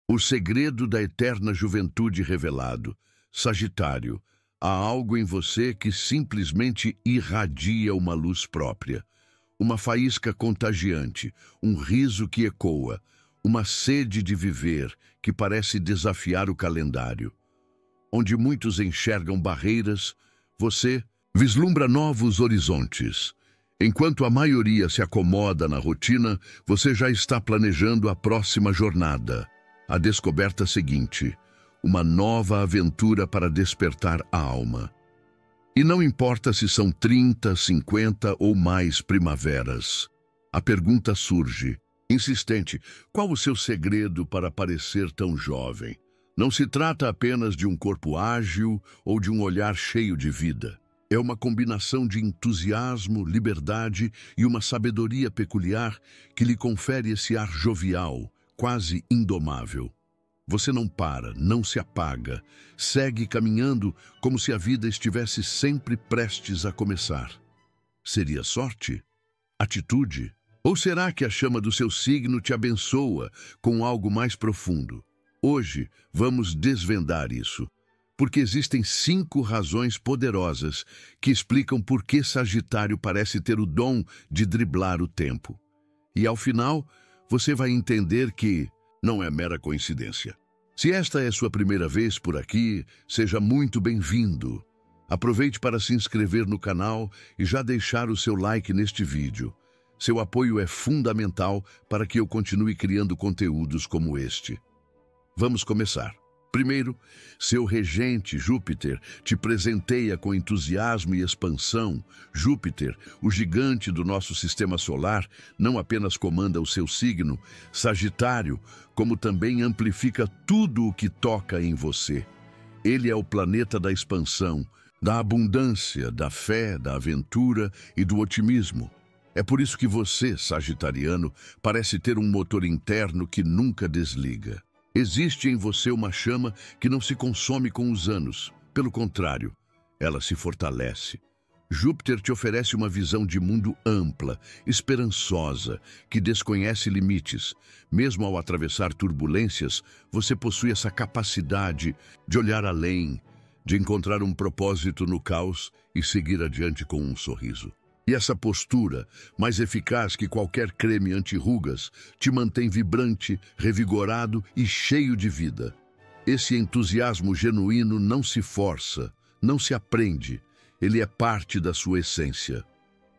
O segredo da eterna juventude revelado. Sagitário, há algo em você que simplesmente irradia uma luz própria. Uma faísca contagiante, um riso que ecoa, uma sede de viver que parece desafiar o calendário. Onde muitos enxergam barreiras, você vislumbra novos horizontes. Enquanto a maioria se acomoda na rotina, você já está planejando a próxima jornada. A descoberta seguinte, uma nova aventura para despertar a alma. E não importa se são 30, 50 ou mais primaveras. A pergunta surge, insistente, qual o seu segredo para parecer tão jovem? Não se trata apenas de um corpo ágil ou de um olhar cheio de vida. É uma combinação de entusiasmo, liberdade e uma sabedoria peculiar que lhe confere esse ar jovial, quase indomável. Você não para, não se apaga, segue caminhando como se a vida estivesse sempre prestes a começar. Seria sorte? Atitude? Ou será que a chama do seu signo te abençoa com algo mais profundo? Hoje vamos desvendar isso, porque existem 5 razões poderosas que explicam por que Sagitário parece ter o dom de driblar o tempo. E ao final, você vai entender que não é mera coincidência. Se esta é sua primeira vez por aqui, seja muito bem-vindo. Aproveite para se inscrever no canal e já deixar o seu like neste vídeo. Seu apoio é fundamental para que eu continue criando conteúdos como este. Vamos começar. Primeiro, seu regente, Júpiter, te presenteia com entusiasmo e expansão. Júpiter, o gigante do nosso sistema solar, não apenas comanda o seu signo, Sagitário, como também amplifica tudo o que toca em você. Ele é o planeta da expansão, da abundância, da fé, da aventura e do otimismo. É por isso que você, sagitariano, parece ter um motor interno que nunca desliga. Existe em você uma chama que não se consome com os anos. Pelo contrário, ela se fortalece. Júpiter te oferece uma visão de mundo ampla, esperançosa, que desconhece limites. Mesmo ao atravessar turbulências, você possui essa capacidade de olhar além, de encontrar um propósito no caos e seguir adiante com um sorriso. E essa postura, mais eficaz que qualquer creme anti-rugas, te mantém vibrante, revigorado e cheio de vida. Esse entusiasmo genuíno não se força, não se aprende, ele é parte da sua essência.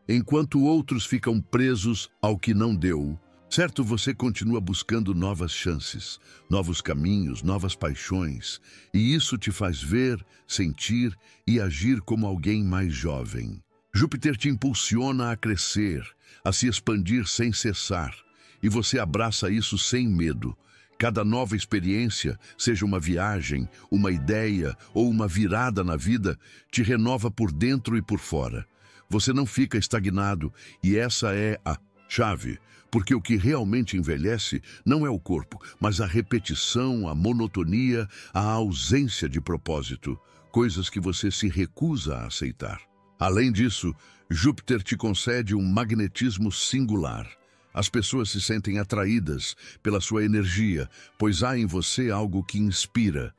Enquanto outros ficam presos ao que não deu, certo, você continua buscando novas chances, novos caminhos, novas paixões, e isso te faz ver, sentir e agir como alguém mais jovem. Júpiter te impulsiona a crescer, a se expandir sem cessar, e você abraça isso sem medo. Cada nova experiência, seja uma viagem, uma ideia ou uma virada na vida, te renova por dentro e por fora. Você não fica estagnado, e essa é a chave, porque o que realmente envelhece não é o corpo, mas a repetição, a monotonia, a ausência de propósito, coisas que você se recusa a aceitar. Além disso, Júpiter te concede um magnetismo singular. As pessoas se sentem atraídas pela sua energia, pois há em você algo que inspira.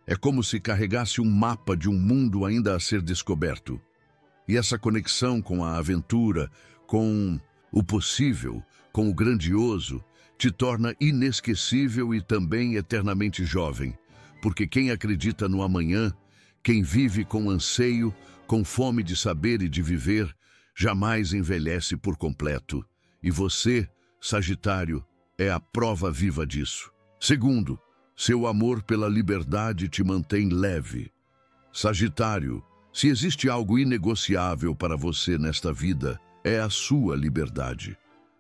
É como se carregasse um mapa de um mundo ainda a ser descoberto. E essa conexão com a aventura, com o possível, com o grandioso, te torna inesquecível e também eternamente jovem. Porque quem acredita no amanhã, quem vive com anseio, com fome de saber e de viver, jamais envelhece por completo. E você, Sagitário, é a prova viva disso. Segundo, seu amor pela liberdade te mantém leve. Sagitário, se existe algo inegociável para você nesta vida, é a sua liberdade.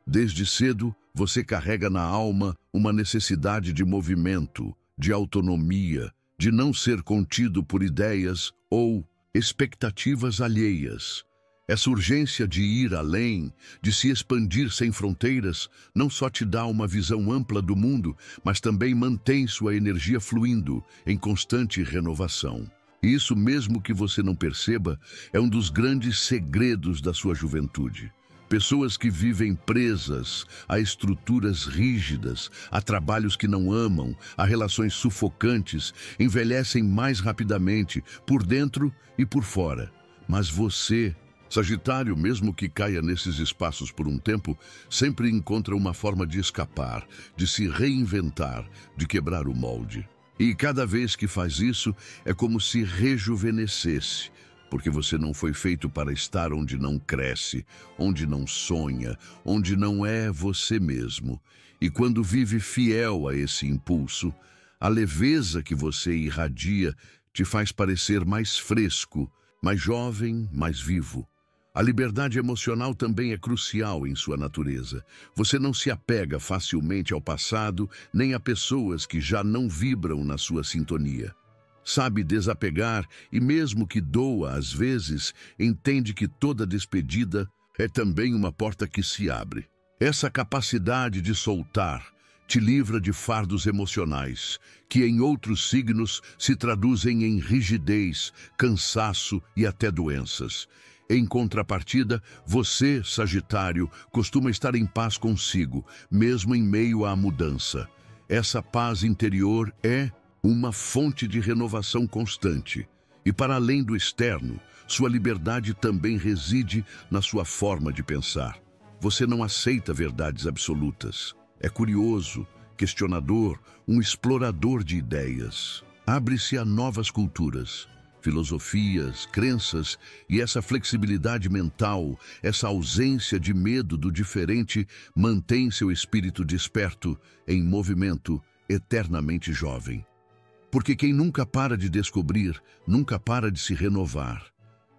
Desde cedo, você carrega na alma uma necessidade de movimento, de autonomia, de não ser contido por ideias ou expectativas alheias. Essa urgência de ir além, de se expandir sem fronteiras, não só te dá uma visão ampla do mundo, mas também mantém sua energia fluindo em constante renovação. E isso, mesmo que você não perceba, é um dos grandes segredos da sua juventude. Pessoas que vivem presas a estruturas rígidas, a trabalhos que não amam, a relações sufocantes, envelhecem mais rapidamente, por dentro e por fora. Mas você, Sagitário, mesmo que caia nesses espaços por um tempo, sempre encontra uma forma de escapar, de se reinventar, de quebrar o molde. E cada vez que faz isso, é como se rejuvenescesse, porque você não foi feito para estar onde não cresce, onde não sonha, onde não é você mesmo. E quando vive fiel a esse impulso, a leveza que você irradia te faz parecer mais fresco, mais jovem, mais vivo. A liberdade emocional também é crucial em sua natureza. Você não se apega facilmente ao passado, nem a pessoas que já não vibram na sua sintonia. Sabe desapegar e, mesmo que doa às vezes, entende que toda despedida é também uma porta que se abre. Essa capacidade de soltar te livra de fardos emocionais, que em outros signos se traduzem em rigidez, cansaço e até doenças. Em contrapartida, você, Sagitário, costuma estar em paz consigo, mesmo em meio à mudança. Essa paz interior é uma fonte de renovação constante. E para além do externo, sua liberdade também reside na sua forma de pensar. Você não aceita verdades absolutas. É curioso, questionador, um explorador de ideias. Abre-se a novas culturas, filosofias, crenças, e essa flexibilidade mental, essa ausência de medo do diferente, mantém seu espírito desperto, em movimento, eternamente jovem. Porque quem nunca para de descobrir, nunca para de se renovar.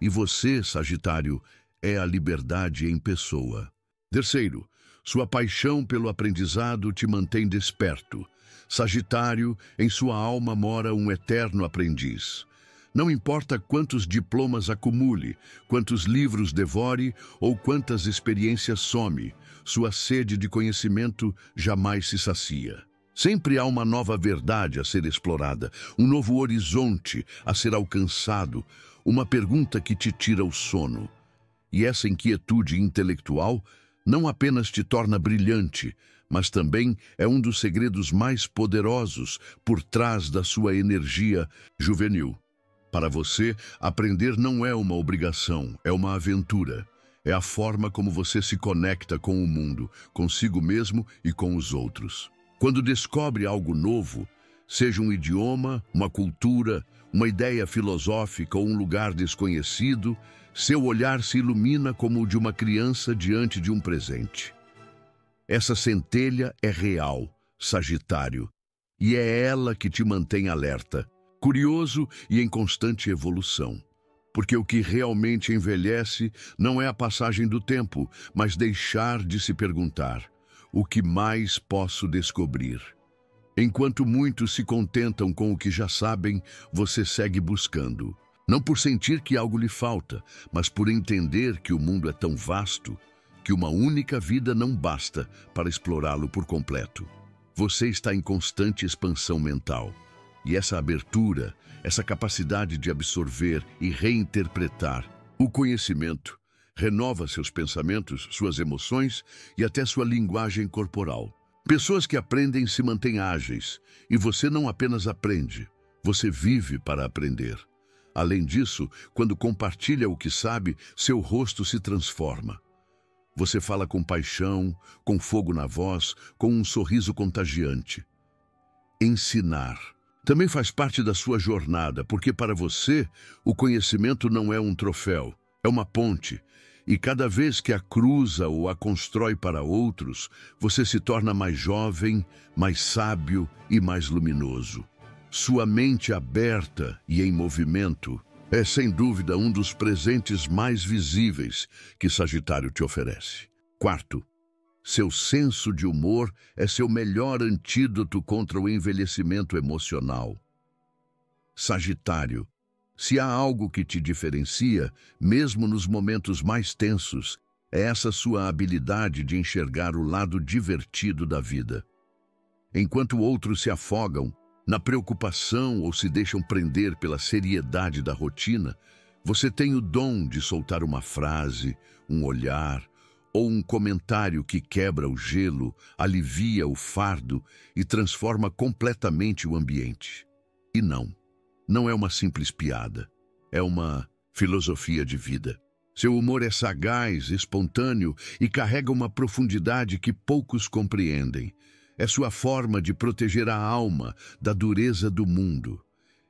E você, Sagitário, é a liberdade em pessoa. Terceiro, sua paixão pelo aprendizado te mantém desperto. Sagitário, em sua alma mora um eterno aprendiz. Não importa quantos diplomas acumule, quantos livros devore ou quantas experiências some, sua sede de conhecimento jamais se sacia. Sempre há uma nova verdade a ser explorada, um novo horizonte a ser alcançado, uma pergunta que te tira o sono. E essa inquietude intelectual não apenas te torna brilhante, mas também é um dos segredos mais poderosos por trás da sua energia juvenil. Para você, aprender não é uma obrigação, é uma aventura. É a forma como você se conecta com o mundo, consigo mesmo e com os outros. Quando descobre algo novo, seja um idioma, uma cultura, uma ideia filosófica ou um lugar desconhecido, seu olhar se ilumina como o de uma criança diante de um presente. Essa centelha é real, Sagitário, e é ela que te mantém alerta, curioso e em constante evolução. Porque o que realmente envelhece não é a passagem do tempo, mas deixar de se perguntar: o que mais posso descobrir? Enquanto muitos se contentam com o que já sabem, você segue buscando. Não por sentir que algo lhe falta, mas por entender que o mundo é tão vasto que uma única vida não basta para explorá-lo por completo. Você está em constante expansão mental. E essa abertura, essa capacidade de absorver e reinterpretar o conhecimento, renova seus pensamentos, suas emoções e até sua linguagem corporal. Pessoas que aprendem se mantêm ágeis, e você não apenas aprende, você vive para aprender. Além disso, quando compartilha o que sabe, seu rosto se transforma. Você fala com paixão, com fogo na voz, com um sorriso contagiante. Ensinar também faz parte da sua jornada, porque para você, o conhecimento não é um troféu, é uma ponte. E cada vez que a cruza ou a constrói para outros, você se torna mais jovem, mais sábio e mais luminoso. Sua mente aberta e em movimento é, sem dúvida, um dos presentes mais visíveis que Sagitário te oferece. Quarto, seu senso de humor é seu melhor antídoto contra o envelhecimento emocional. Sagitário, se há algo que te diferencia, mesmo nos momentos mais tensos, é essa sua habilidade de enxergar o lado divertido da vida. Enquanto outros se afogam na preocupação ou se deixam prender pela seriedade da rotina, você tem o dom de soltar uma frase, um olhar ou um comentário que quebra o gelo, alivia o fardo e transforma completamente o ambiente. E não é uma simples piada, é uma filosofia de vida. Seu humor é sagaz, espontâneo e carrega uma profundidade que poucos compreendem. É sua forma de proteger a alma da dureza do mundo.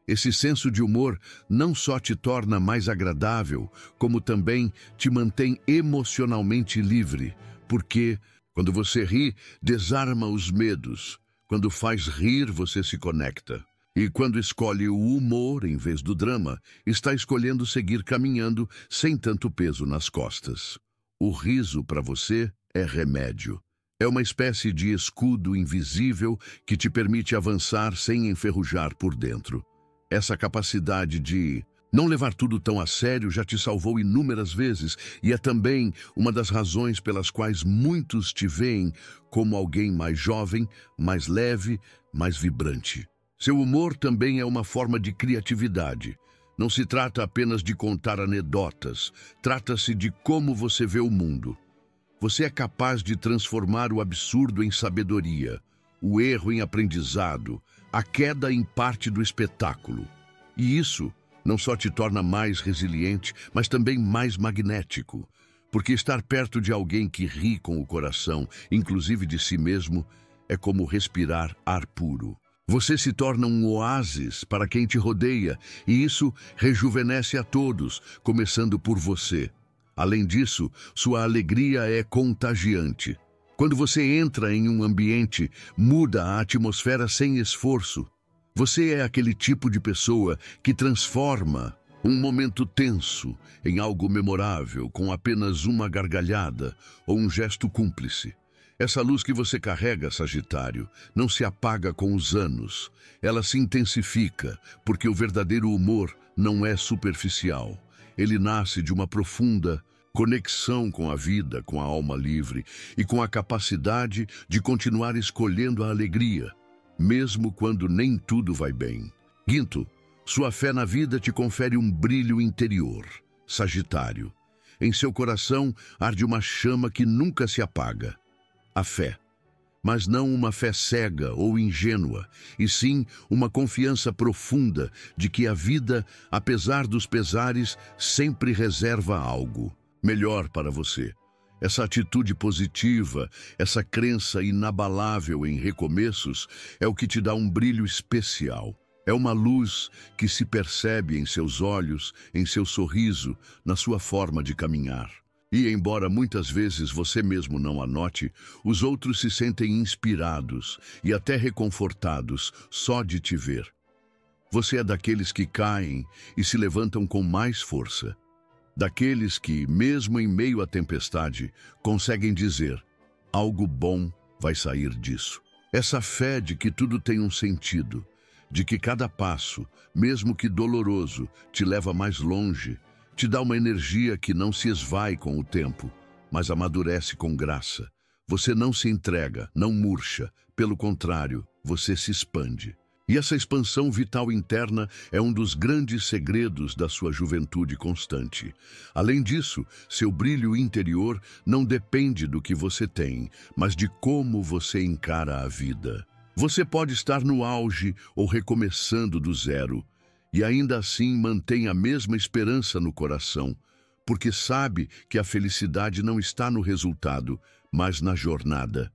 Esse senso de humor não só te torna mais agradável, como também te mantém emocionalmente livre, porque, quando você ri, desarma os medos. Quando faz rir, você se conecta. E quando escolhe o humor em vez do drama, está escolhendo seguir caminhando sem tanto peso nas costas. O riso, para você, é remédio. É uma espécie de escudo invisível que te permite avançar sem enferrujar por dentro. Essa capacidade de não levar tudo tão a sério já te salvou inúmeras vezes e é também uma das razões pelas quais muitos te veem como alguém mais jovem, mais leve, mais vibrante. Seu humor também é uma forma de criatividade. Não se trata apenas de contar anedotas, trata-se de como você vê o mundo. Você é capaz de transformar o absurdo em sabedoria, o erro em aprendizado, a queda em parte do espetáculo. E isso não só te torna mais resiliente, mas também mais magnético. Porque estar perto de alguém que ri com o coração, inclusive de si mesmo, é como respirar ar puro. Você se torna um oásis para quem te rodeia, e isso rejuvenesce a todos, começando por você. Além disso, sua alegria é contagiante. Quando você entra em um ambiente, muda a atmosfera sem esforço. Você é aquele tipo de pessoa que transforma um momento tenso em algo memorável com apenas uma gargalhada ou um gesto cúmplice. Essa luz que você carrega, Sagitário, não se apaga com os anos. Ela se intensifica, porque o verdadeiro humor não é superficial. Ele nasce de uma profunda conexão com a vida, com a alma livre e com a capacidade de continuar escolhendo a alegria, mesmo quando nem tudo vai bem. Quinto, sua fé na vida te confere um brilho interior, Sagitário. Em seu coração arde uma chama que nunca se apaga. A fé. Mas não uma fé cega ou ingênua, e sim uma confiança profunda de que a vida, apesar dos pesares, sempre reserva algo melhor para você. Essa atitude positiva, essa crença inabalável em recomeços, é o que te dá um brilho especial. É uma luz que se percebe em seus olhos, em seu sorriso, na sua forma de caminhar. E, embora muitas vezes você mesmo não a note, os outros se sentem inspirados e até reconfortados só de te ver. Você é daqueles que caem e se levantam com mais força. Daqueles que, mesmo em meio à tempestade, conseguem dizer: algo bom vai sair disso. Essa fé de que tudo tem um sentido, de que cada passo, mesmo que doloroso, te leva mais longe, te dá uma energia que não se esvai com o tempo, mas amadurece com graça. Você não se entrega, não murcha, pelo contrário, você se expande. E essa expansão vital interna é um dos grandes segredos da sua juventude constante. Além disso, seu brilho interior não depende do que você tem, mas de como você encara a vida. Você pode estar no auge ou recomeçando do zero, e ainda assim mantém a mesma esperança no coração, porque sabe que a felicidade não está no resultado, mas na jornada.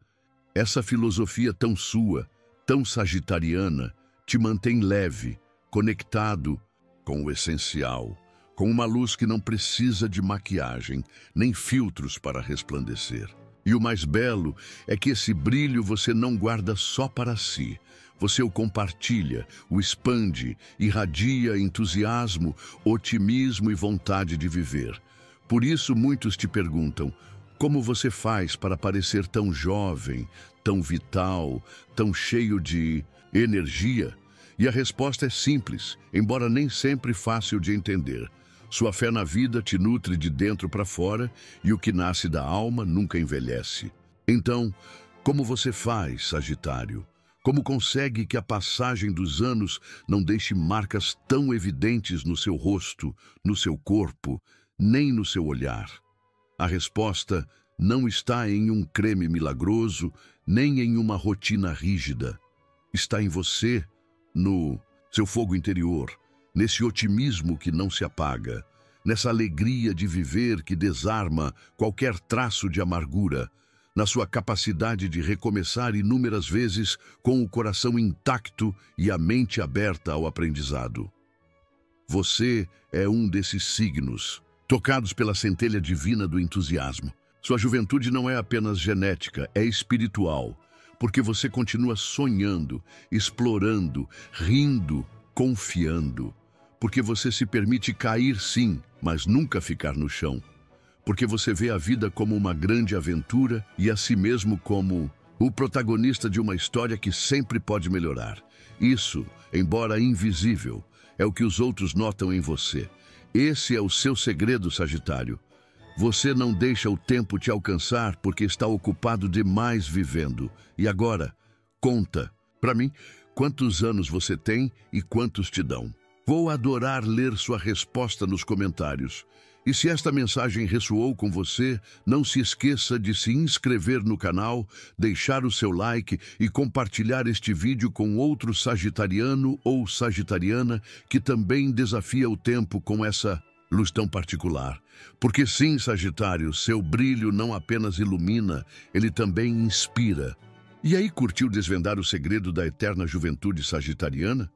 Essa filosofia tão sua, tão sagitariana, te mantém leve, conectado com o essencial, com uma luz que não precisa de maquiagem, nem filtros para resplandecer. E o mais belo é que esse brilho você não guarda só para si. Você o compartilha, o expande, irradia entusiasmo, otimismo e vontade de viver. Por isso muitos te perguntam: como você faz para parecer tão jovem, tão vital, tão cheio de energia? E a resposta é simples, embora nem sempre fácil de entender. Sua fé na vida te nutre de dentro para fora e o que nasce da alma nunca envelhece. Então, como você faz, Sagitário? Como consegue que a passagem dos anos não deixe marcas tão evidentes no seu rosto, no seu corpo, nem no seu olhar? A resposta não está em um creme milagroso, nem em uma rotina rígida. Está em você, no seu fogo interior, nesse otimismo que não se apaga, nessa alegria de viver que desarma qualquer traço de amargura, na sua capacidade de recomeçar inúmeras vezes com o coração intacto e a mente aberta ao aprendizado. Você é um desses signos, tocados pela centelha divina do entusiasmo. Sua juventude não é apenas genética, é espiritual, porque você continua sonhando, explorando, rindo, confiando. Porque você se permite cair sim, mas nunca ficar no chão. Porque você vê a vida como uma grande aventura e a si mesmo como o protagonista de uma história que sempre pode melhorar. Isso, embora invisível, é o que os outros notam em você. Esse é o seu segredo, Sagitário. Você não deixa o tempo te alcançar porque está ocupado demais vivendo. E agora, conta, para mim, quantos anos você tem e quantos te dão. Vou adorar ler sua resposta nos comentários. E se esta mensagem ressoou com você, não se esqueça de se inscrever no canal, deixar o seu like e compartilhar este vídeo com outro sagitariano ou sagitariana que também desafia o tempo com essa luz tão particular. Porque sim, Sagitário, seu brilho não apenas ilumina, ele também inspira. E aí, curtiu desvendar o segredo da eterna juventude sagitariana?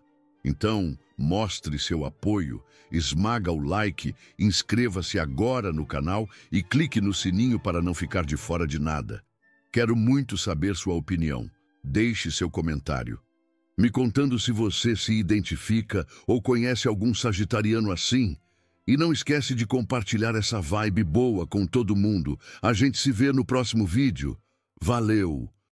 Então, mostre seu apoio, esmaga o like, inscreva-se agora no canal e clique no sininho para não ficar de fora de nada. Quero muito saber sua opinião. Deixe seu comentário, me contando se você se identifica ou conhece algum sagitariano assim. E não esquece de compartilhar essa vibe boa com todo mundo. A gente se vê no próximo vídeo. Valeu!